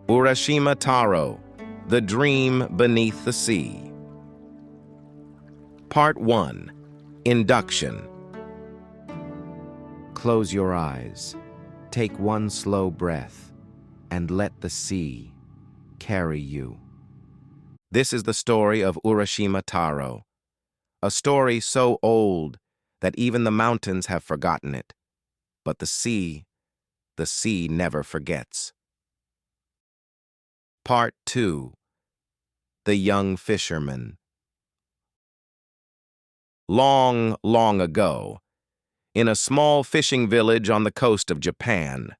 Urashima Taro, The Dream Beneath the Sea. Part 1. Induction. Close your eyes, take one slow breath, and let the sea carry you. This is the story of Urashima Taro, a story so old that even the mountains have forgotten it. But the sea never forgets. Part 2. The Young Fisherman. Long, long ago, in a small fishing village on the coast of Japan,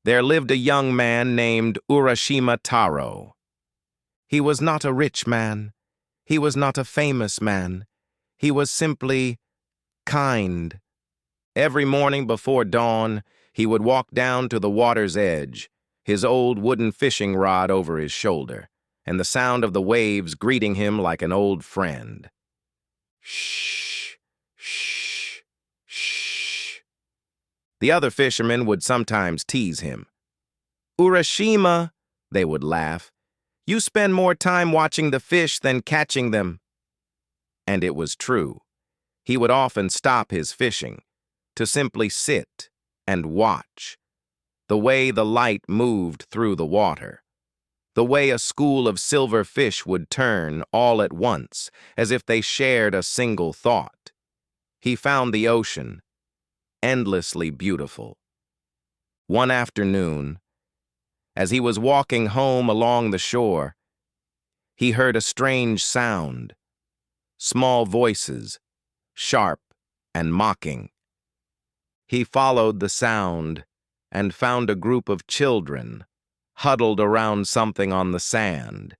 there lived a young man named Urashima Taro. He was not a rich man. He was not a famous man. He was simply kind. Every morning before dawn, he would walk down to the water's edge, his old wooden fishing rod over his shoulder, and the sound of the waves greeting him like an old friend. Shh, shh, shh. The other fishermen would sometimes tease him. "Urashima," they would laugh, "you spend more time watching the fish than catching them." And it was true. He would often stop his fishing to simply sit and watch the way the light moved through the water, the way a school of silver fish would turn all at once as if they shared a single thought. He found the ocean endlessly beautiful. One afternoon, as he was walking home along the shore, he heard a strange sound, small voices, sharp and mocking. He followed the sound and found a group of children huddled around something on the sand.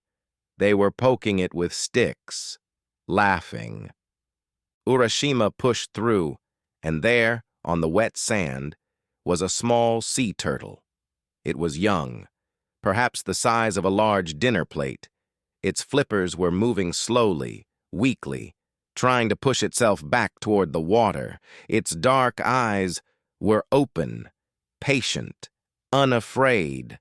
They were poking it with sticks, laughing. Urashima pushed through, and there, on the wet sand, was a small sea turtle. It was young, perhaps the size of a large dinner plate. Its flippers were moving slowly, weakly, trying to push itself back toward the water. Its dark eyes were open, patient, unafraid.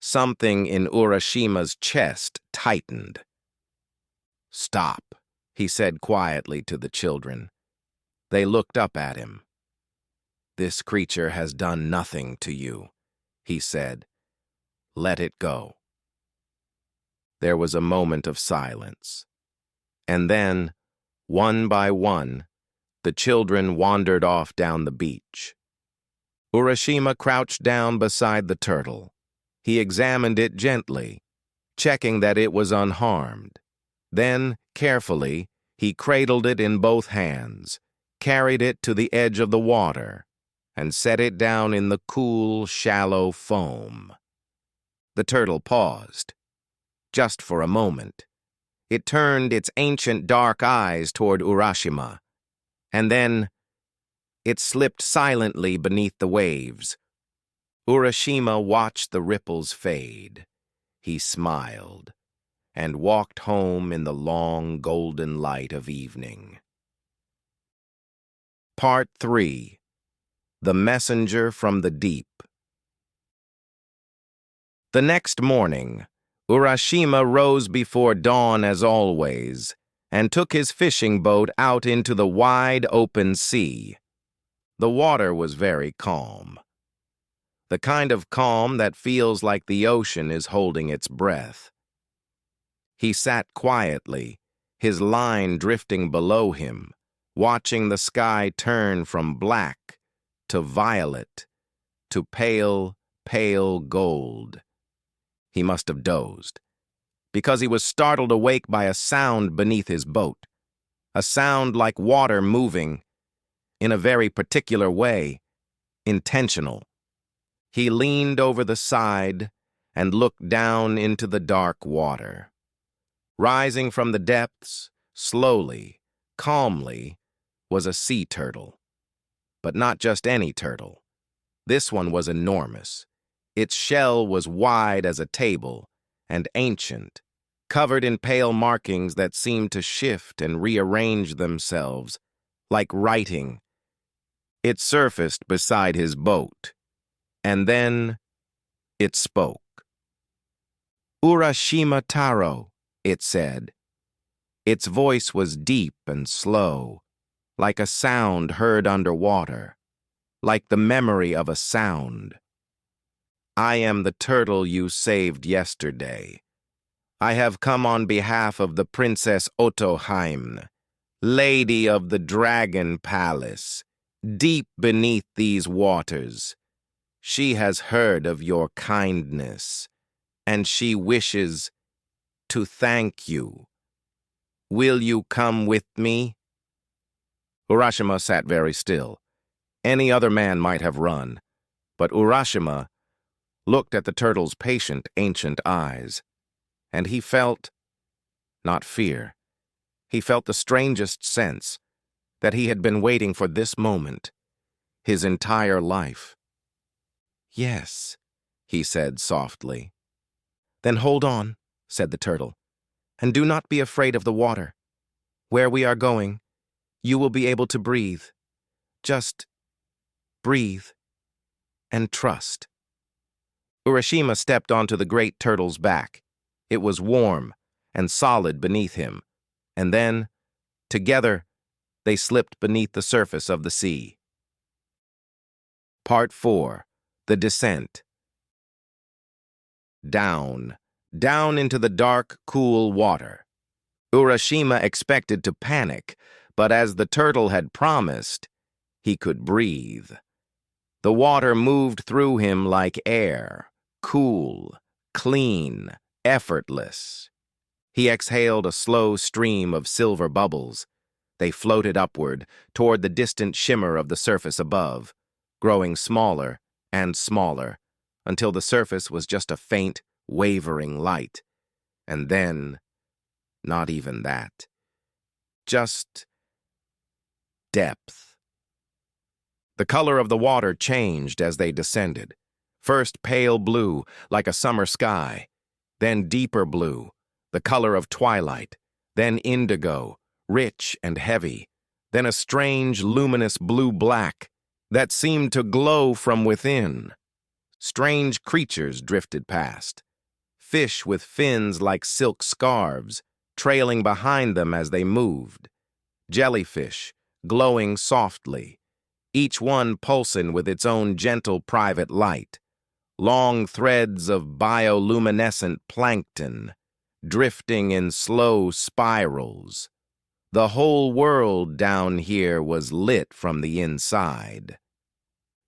Something in Urashima's chest tightened. "Stop," he said quietly to the children. They looked up at him. "This creature has done nothing to you," he said. "Let it go." There was a moment of silence. And then, one by one, the children wandered off down the beach. Urashima crouched down beside the turtle. He examined it gently, checking that it was unharmed. Then, carefully, he cradled it in both hands, carried it to the edge of the water, and set it down in the cool, shallow foam. The turtle paused, just for a moment. It turned its ancient dark eyes toward Urashima, and then it slipped silently beneath the waves. Urashima watched the ripples fade. He smiled and walked home in the long golden light of evening. Part 3. The Messenger from the Deep. The next morning, Urashima rose before dawn as always and took his fishing boat out into the wide open sea. The water was very calm. The kind of calm that feels like the ocean is holding its breath. He sat quietly, his line drifting below him, watching the sky turn from black to violet to pale, pale gold. He must have dozed, because he was startled awake by a sound beneath his boat, a sound like water moving in a very particular way, intentional. He leaned over the side and looked down into the dark water. Rising from the depths, slowly, calmly, was a sea turtle. But not just any turtle. This one was enormous. Its shell was wide as a table and ancient, covered in pale markings that seemed to shift and rearrange themselves, like writing. It surfaced beside his boat, and then it spoke. "Urashima Taro," it said. Its voice was deep and slow, like a sound heard underwater, like the memory of a sound. "I am the turtle you saved yesterday. I have come on behalf of the Princess Otoheim, Lady of the Dragon Palace, deep beneath these waters. She has heard of your kindness, and she wishes to thank you. Will you come with me?" Urashima sat very still. Any other man might have run, but Urashima looked at the turtle's patient, ancient eyes, and he felt, not fear, he felt the strangest sense that he had been waiting for this moment his entire life. "Yes," he said softly. "Then hold on," said the turtle, "and do not be afraid of the water. Where we are going, you will be able to breathe. Just breathe and trust." Urashima stepped onto the great turtle's back. It was warm and solid beneath him, and then, together, they slipped beneath the surface of the sea. Part 4. The Descent. Down, down into the dark, cool water. Urashima expected to panic, but as the turtle had promised, he could breathe. The water moved through him like air, cool, clean, effortless. He exhaled a slow stream of silver bubbles. They floated upward, toward the distant shimmer of the surface above, growing smaller and smaller, until the surface was just a faint, wavering light. And then, not even that. Just depth. The color of the water changed as they descended. First pale blue, like a summer sky, then deeper blue, the color of twilight, then indigo, rich and heavy, then a strange, luminous blue-black that seemed to glow from within. Strange creatures drifted past, fish with fins like silk scarves, trailing behind them as they moved, jellyfish glowing softly, each one pulsing with its own gentle private light, long threads of bioluminescent plankton, drifting in slow spirals. The whole world down here was lit from the inside.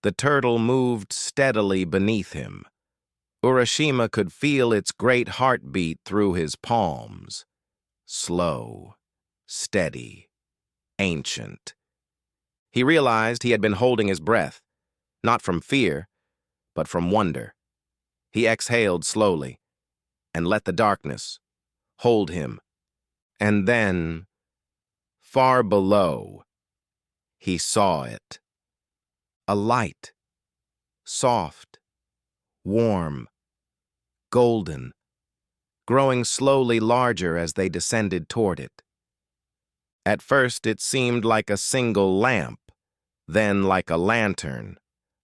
The turtle moved steadily beneath him. Urashima could feel its great heartbeat through his palms. Slow, steady, ancient. He realized he had been holding his breath, not from fear, but from wonder. He exhaled slowly and let the darkness hold him. And then, far below, he saw it. A light, soft, warm, golden, growing slowly larger as they descended toward it. At first it seemed like a single lamp, then like a lantern,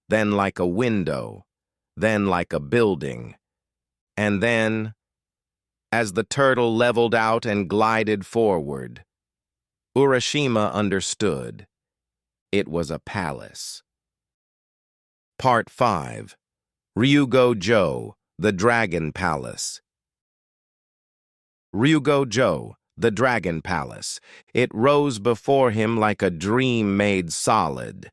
then like a window, then like a building, and then, as the turtle leveled out and glided forward, Urashima understood. It was a palace. Part 5. Ryugo-jo, the Dragon Palace. Ryugo-jo, the Dragon Palace. It rose before him like a dream made solid.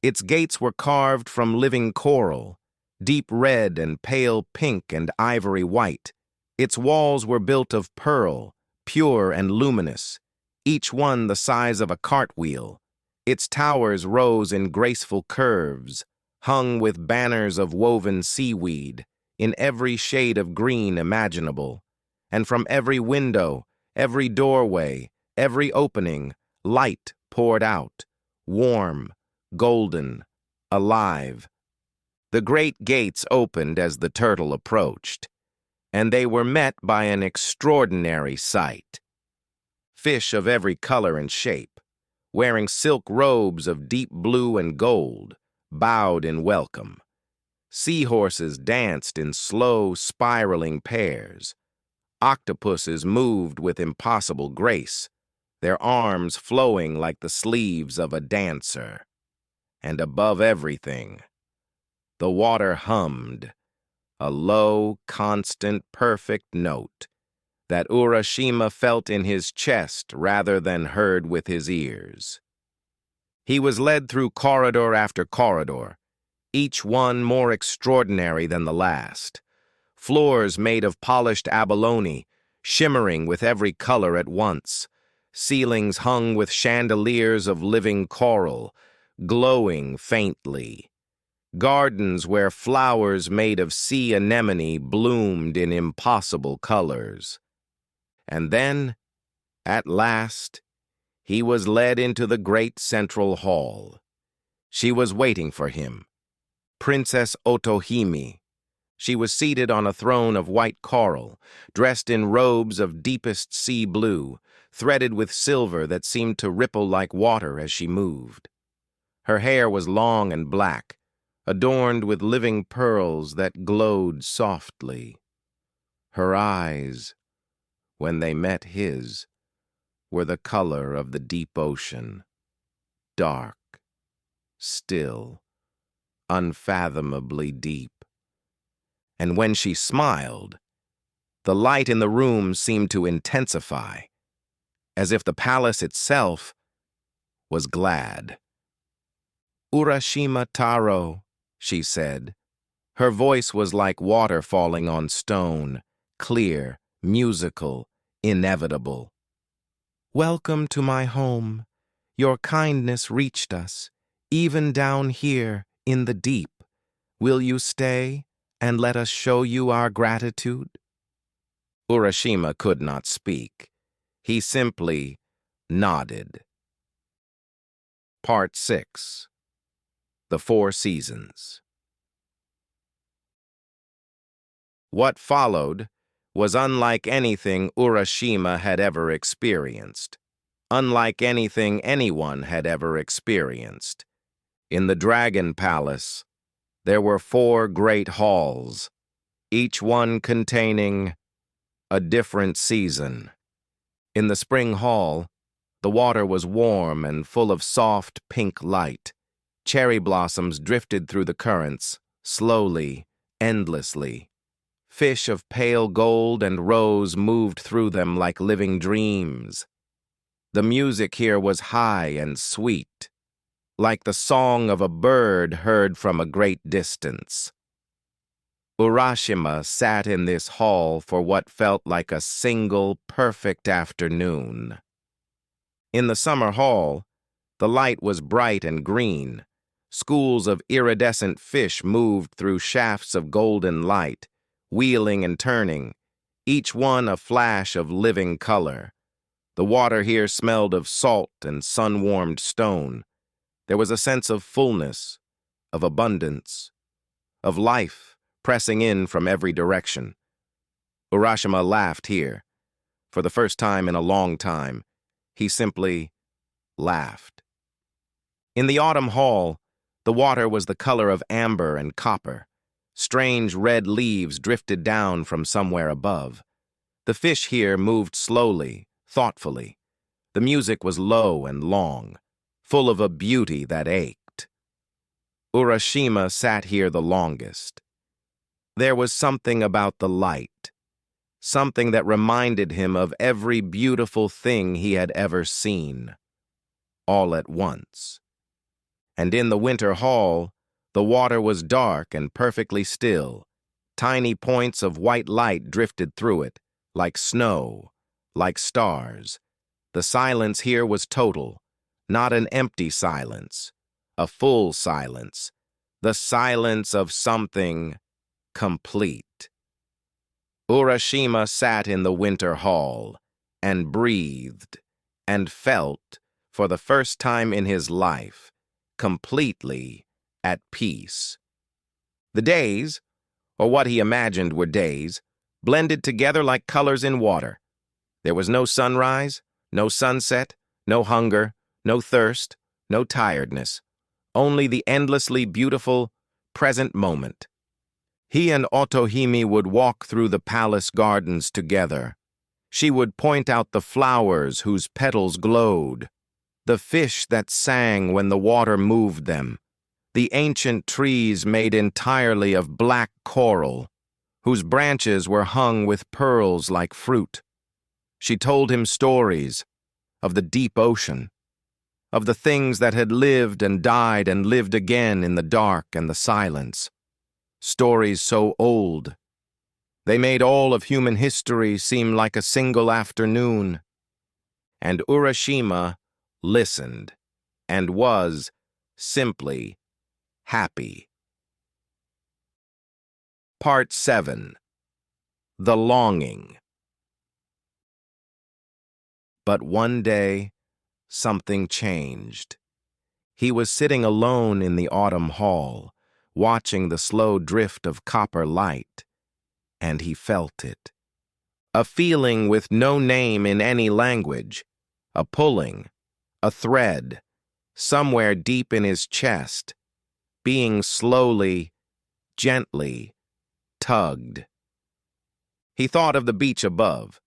Its gates were carved from living coral, deep red and pale pink and ivory white. Its walls were built of pearl, pure and luminous, each one the size of a cartwheel. Its towers rose in graceful curves, hung with banners of woven seaweed, in every shade of green imaginable. And from every window, every doorway, every opening, light poured out, warm, golden, alive. The great gates opened as the turtle approached, and they were met by an extraordinary sight. Fish of every color and shape, wearing silk robes of deep blue and gold, bowed in welcome. Seahorses danced in slow, spiraling pairs. Octopuses moved with impossible grace, their arms flowing like the sleeves of a dancer. And above everything, the water hummed, a low, constant, perfect note that Urashima felt in his chest rather than heard with his ears. He was led through corridor after corridor, each one more extraordinary than the last. Floors made of polished abalone, shimmering with every color at once. Ceilings hung with chandeliers of living coral, glowing faintly. Gardens where flowers made of sea anemone bloomed in impossible colors. And then, at last, he was led into the great central hall. She was waiting for him, Princess Otohime. She was seated on a throne of white coral, dressed in robes of deepest sea blue, threaded with silver that seemed to ripple like water as she moved. Her hair was long and black, adorned with living pearls that glowed softly. Her eyes, when they met his, were the color of the deep ocean, dark, still, unfathomably deep. And when she smiled, the light in the room seemed to intensify, as if the palace itself was glad. "Urashima Taro," she said. Her voice was like water falling on stone, clear, musical, inevitable. "Welcome to my home. Your kindness reached us, even down here in the deep. Will you stay and let us show you our gratitude?" Urashima could not speak. He simply nodded. Part 6. The Four Seasons. What followed was unlike anything Urashima had ever experienced, unlike anything anyone had ever experienced. In the Dragon Palace, there were 4 great halls, each one containing a different season. In the spring hall, the water was warm and full of soft pink light. Cherry blossoms drifted through the currents, slowly, endlessly. Fish of pale gold and rose moved through them like living dreams. The music here was high and sweet, like the song of a bird heard from a great distance. Urashima sat in this hall for what felt like a single, perfect afternoon. In the summer hall, the light was bright and green. Schools of iridescent fish moved through shafts of golden light, wheeling and turning, each one a flash of living color. The water here smelled of salt and sun-warmed stone. There was a sense of fullness, of abundance, of life pressing in from every direction. Urashima laughed here. For the first time in a long time, he simply laughed. In the autumn hall, the water was the color of amber and copper. Strange red leaves drifted down from somewhere above. The fish here moved slowly, thoughtfully. The music was low and long, full of a beauty that ached. Urashima sat here the longest. There was something about the light, something that reminded him of every beautiful thing he had ever seen, all at once. And in the winter hall, the water was dark and perfectly still. Tiny points of white light drifted through it, like snow, like stars. The silence here was total, not an empty silence, a full silence, the silence of something complete. Urashima sat in the winter hall and breathed and felt, for the first time in his life, completely at peace. The days, or what he imagined were days, blended together like colors in water. There was no sunrise, no sunset, no hunger, no thirst, no tiredness, only the endlessly beautiful present moment. He and Otohime would walk through the palace gardens together. She would point out the flowers whose petals glowed, the fish that sang when the water moved them, the ancient trees made entirely of black coral, whose branches were hung with pearls like fruit. She told him stories of the deep ocean, of the things that had lived and died and lived again in the dark and the silence. Stories so old, they made all of human history seem like a single afternoon. And Urashima listened and was simply happy. Part 7. The Longing. But one day, something changed. He was sitting alone in the autumn hall, watching the slow drift of copper light, and he felt it. A feeling with no name in any language, a pulling, a thread, somewhere deep in his chest, being slowly, gently tugged. He thought of the beach above,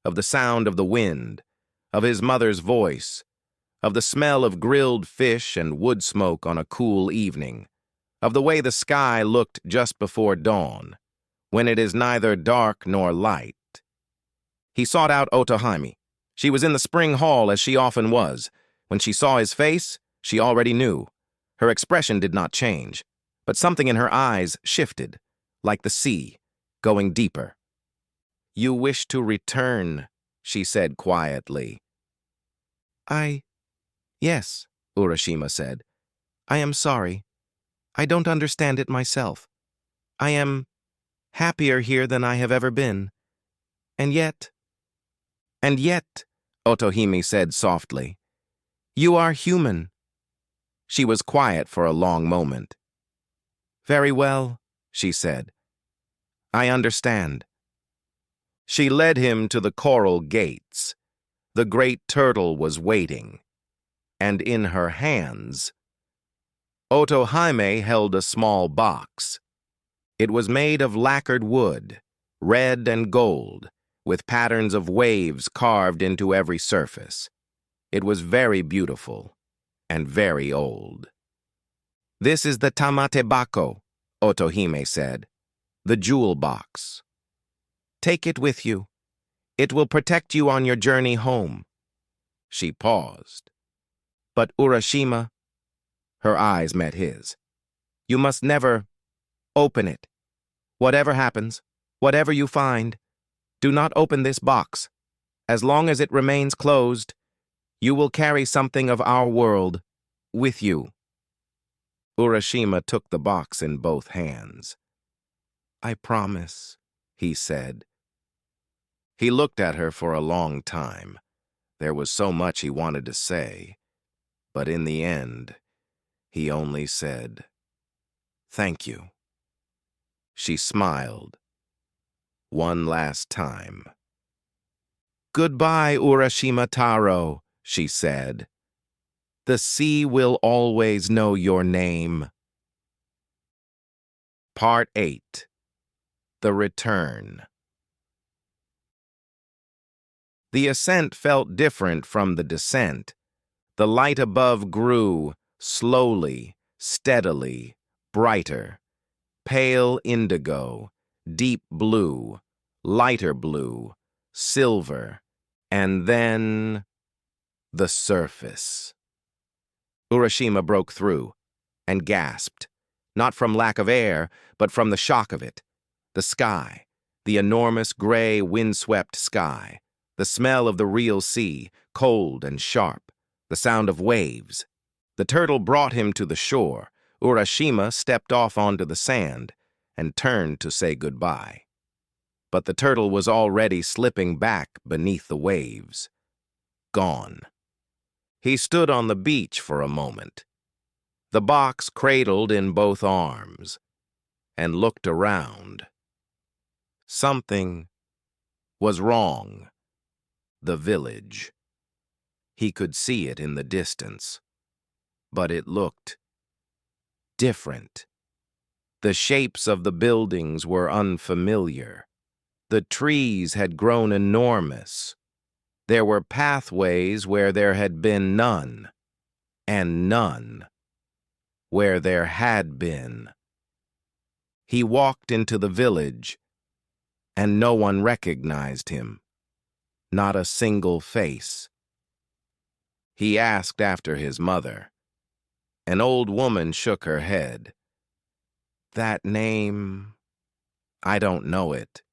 of the sound of the wind, of his mother's voice, of the smell of grilled fish and wood smoke on a cool evening, of the way the sky looked just before dawn, when it is neither dark nor light. He sought out Otohime. She was in the spring hall as she often was. When she saw his face, she already knew. Her expression did not change, but something in her eyes shifted, like the sea, going deeper. "You wish to return," she said quietly. Yes," Urashima said. "I am sorry. I don't understand it myself. I am happier here than I have ever been. And yet, Otohime said softly, "you are human." She was quiet for a long moment. "Very well," she said. "I understand." She led him to the coral gates. The great turtle was waiting, and in her hands, Otohime held a small box. It was made of lacquered wood, red and gold, with patterns of waves carved into every surface. It was very beautiful and very old. "This is the tamatebako," Otohime said, "the jewel box. Take it with you. It will protect you on your journey home." She paused. "But Urashima," her eyes met his, "you must never open it. Whatever happens, whatever you find, do not open this box. As long as it remains closed, you will carry something of our world with you." Urashima took the box in both hands. "I promise," he said. He looked at her for a long time. There was so much he wanted to say, but in the end, he only said, "Thank you." She smiled. One last time. "Goodbye, Urashima Taro," she said. "The sea will always know your name." Part 8. The Return. The ascent felt different from the descent. The light above grew, slowly, steadily, brighter. Pale indigo, deep blue, lighter blue, silver, and then the surface. Urashima broke through and gasped, not from lack of air, but from the shock of it. The sky, the enormous gray windswept sky, the smell of the real sea, cold and sharp, the sound of waves. The turtle brought him to the shore. Urashima stepped off onto the sand and turned to say goodbye. But the turtle was already slipping back beneath the waves. Gone. He stood on the beach for a moment, the box cradled in both arms, and looked around. Something was wrong. The village. He could see it in the distance, but it looked different. The shapes of the buildings were unfamiliar. The trees had grown enormous. There were pathways where there had been none, and none where there had been. He walked into the village, and no one recognized him, not a single face. He asked after his mother. An old woman shook her head. That name, I don't know it.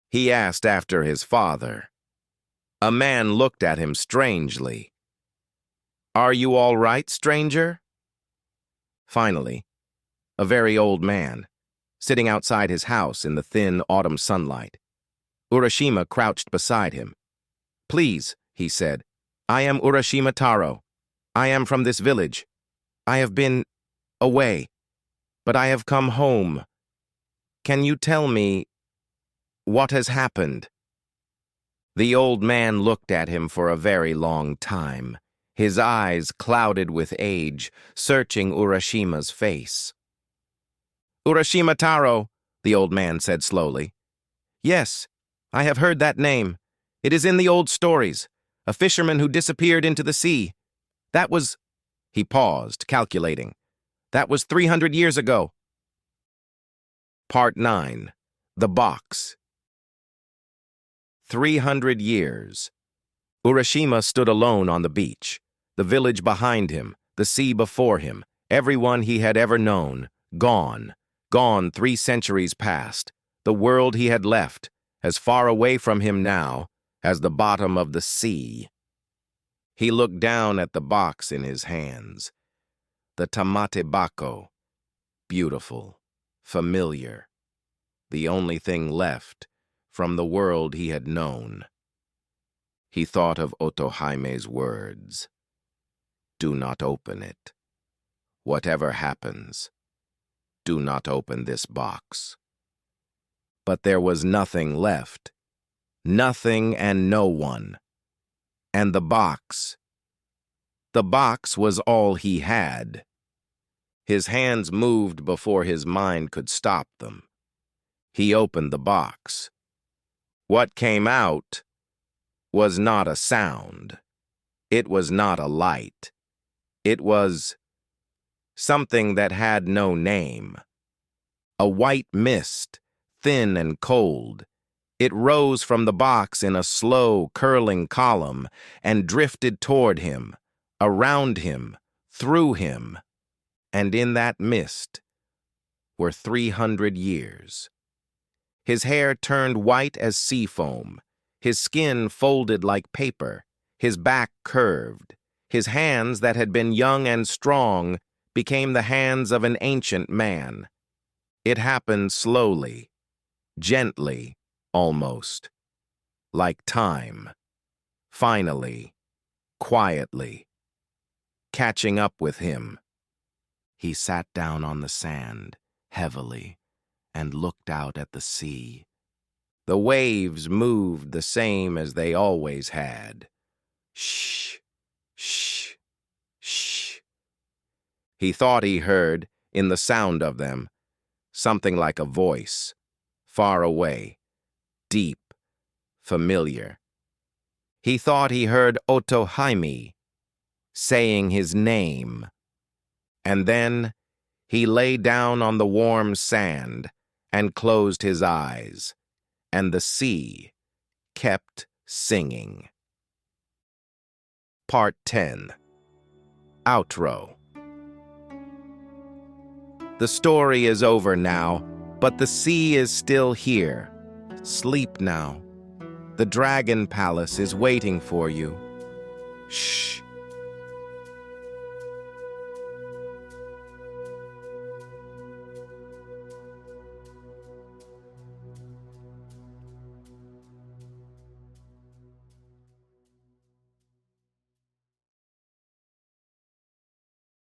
He asked after his father. A man looked at him strangely. Are you all right, stranger? Finally, a very old man, sitting outside his house in the thin autumn sunlight. Urashima crouched beside him. Please, he said, I am Urashima Taro. I am from this village. I have been away, but I have come home. Can you tell me what has happened? The old man looked at him for a very long time, his eyes clouded with age, searching Urashima's face. Urashima Taro, the old man said slowly. Yes, I have heard that name. It is in the old stories. A fisherman who disappeared into the sea. That was... He paused, calculating. That was 300 years ago. Part 9. The Box. 300 years. Urashima stood alone on the beach, the village behind him, the sea before him, everyone he had ever known, gone, gone 3 centuries past, the world he had left, as far away from him now as the bottom of the sea. He looked down at the box in his hands. The tamate bako, beautiful, familiar, the only thing left from the world he had known. He thought of Otohaime's words. Do not open it. Whatever happens, do not open this box. But there was nothing left. Nothing and no one. And the box was all he had. His hands moved before his mind could stop them. He opened the box. What came out was not a sound. It was not a light. It was something that had no name. A white mist, thin and cold. It rose from the box in a slow, curling column and drifted toward him, around him, through him. And in that mist were 300 years. His hair turned white as sea foam, his skin folded like paper, his back curved. His hands that had been young and strong became the hands of an ancient man. It happened slowly, gently, almost, like time, finally, quietly, catching up with him. He sat down on the sand, heavily, and looked out at the sea. The waves moved the same as they always had. Shh, shh, shh. He thought he heard, in the sound of them, something like a voice, far away, deep, familiar. He thought he heard Otohaime saying his name. And then he lay down on the warm sand and closed his eyes, and the sea kept singing. Part 10. Outro. The story is over now, but the sea is still here. Sleep now. The Dragon Palace is waiting for you. Shh.